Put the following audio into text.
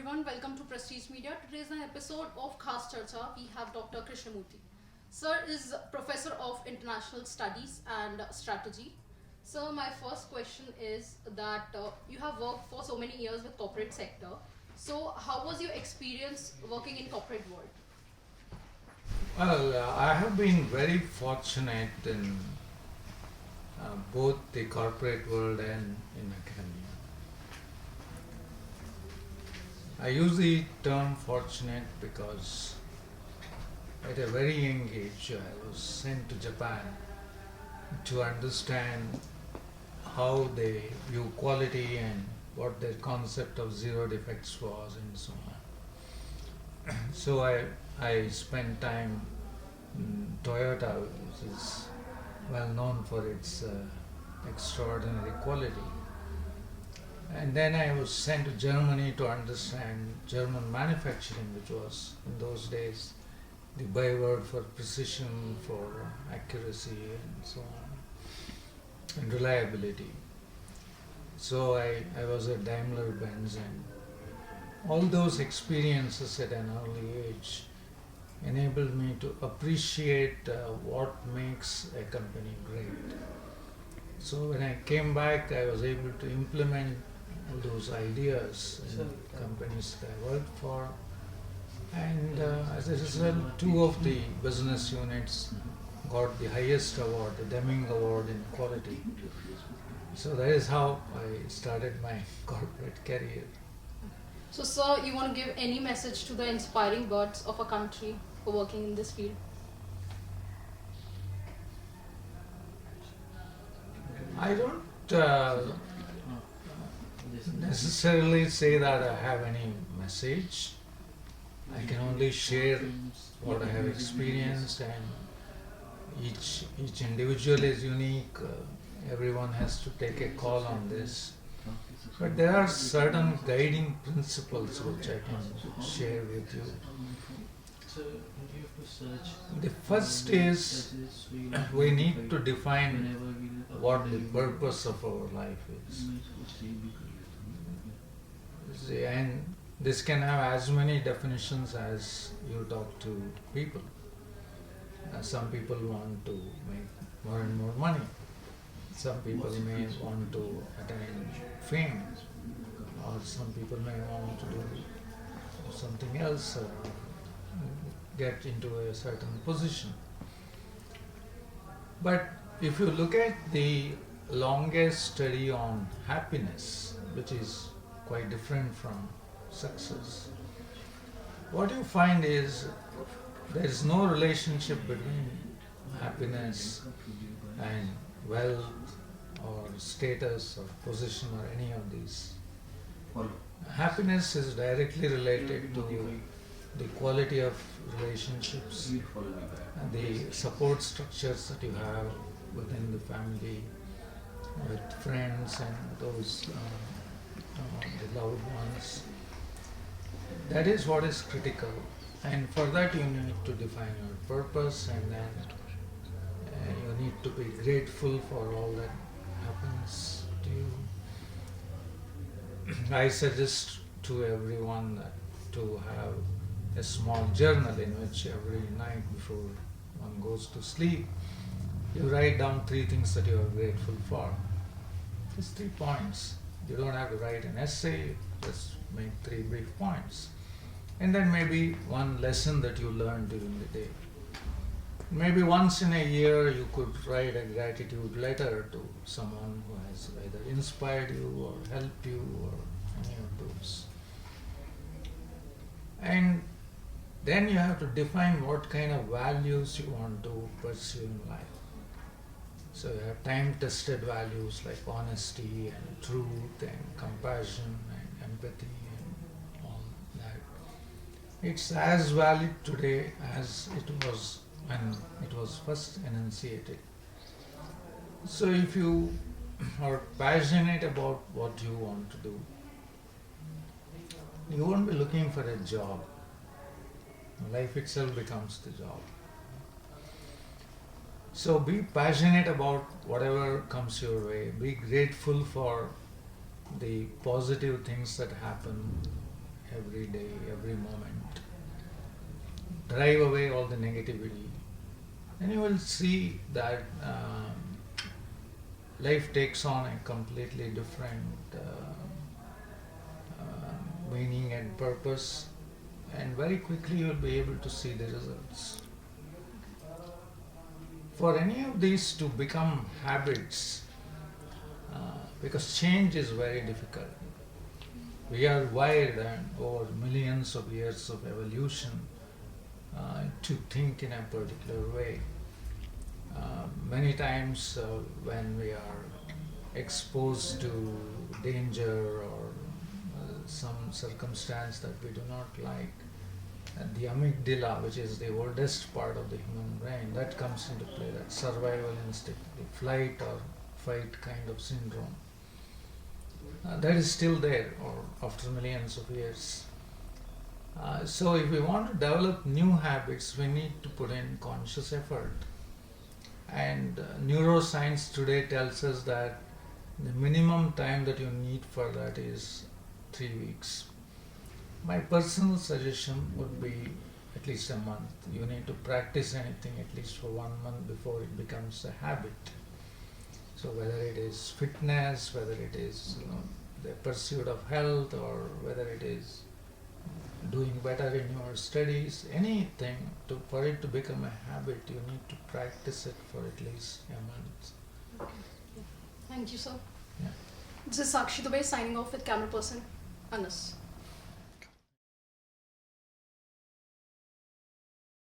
everyone, welcome to Prestige Media. Today is an episode of Khaas Charcha. We have Dr. Krishnamurthy. Sir is Professor of International Studies and Strategy. Sir, my first question is that you have worked for so many years with corporate sector. So how was your experience working in corporate world? Well, I have been very fortunate in both the corporate world and in academia. I use the term fortunate because at a very young age I was sent to Japan to understand how they view quality and what their concept of zero defects was and so on. So I spent time in Toyota, which is well known for its extraordinary quality. And then I was sent to Germany to understand German manufacturing, which was in those days the byword for precision, for accuracy and so on, and reliability. So I was at Daimler Benz, and all those experiences at an early age enabled me to appreciate what makes a company great. So when I came back, I was able to implement all those ideas in companies that I worked for, and as a result, two of the business units got the highest award, the Deming Award in quality. So that is how I started my corporate career. So sir, you want to give any message to the inspiring birds of a country who are working in this field? I don't necessarily say that I have any message. I can only share what I have experienced, and each individual is unique. Everyone has to take a call on this. But there are certain guiding principles which I can share with you. The first is we need to define what the purpose of our life is. See, and this can have as many definitions as you talk to people. Some people want to make more and more money. Some people may want to attain fame, or some people may want to do something else, or get into a certain position. But if you look at the longest study on happiness, which is quite different from success, what you find is there is no relationship between happiness and wealth or status or position or any of these. Happiness is directly related to the quality of relationships, the support structures that you have within the family, with friends and those the loved ones. That is what is critical, and for that you need to define your purpose, and then you need to be grateful for all that happens to you. I suggest to everyone that to have a small journal in which every night before one goes to sleep, you write down 3 things that you are grateful for. Just 3 points. You don't have to write an essay, just make 3 brief points. And then maybe one lesson that you learned during the day. Maybe once in a year you could write a gratitude letter to someone who has either inspired you or helped you or any of those. And then you have to define what kind of values you want to pursue in life. So you have time-tested values like honesty and truth and compassion and empathy and all that. It's as valid today as it was when it was first enunciated. So if you are passionate about what you want to do, you won't be looking for a job. Life itself becomes the job. So be passionate about whatever comes your way. Be grateful for the positive things that happen every day, every moment. Drive away all the negativity, and you will see that life takes on a completely different meaning and purpose, and very quickly you will be able to see the results. For any of these to become habits, because change is very difficult. We are wired over millions of years of evolution to think in a particular way. Many times when we are exposed to danger or some circumstance that we do not like, the amygdala, which is the oldest part of the human brain, that comes into play, that survival instinct, the flight or fight kind of syndrome. That is still there or after millions of years. So if we want to develop new habits, we need to put in conscious effort. And neuroscience today tells us that the minimum time that you need for that is 3 weeks. My personal suggestion would be at least a month. You need to practice anything at least for 1 month before it becomes a habit. So whether it is fitness, whether it is the pursuit of health, or whether it is doing better in your studies, anything, for it to become a habit, you need to practice it for at least a month. Okay. Yeah. Thank you, sir. Yeah. This is Sakshi Dubey signing off with camera person Anas.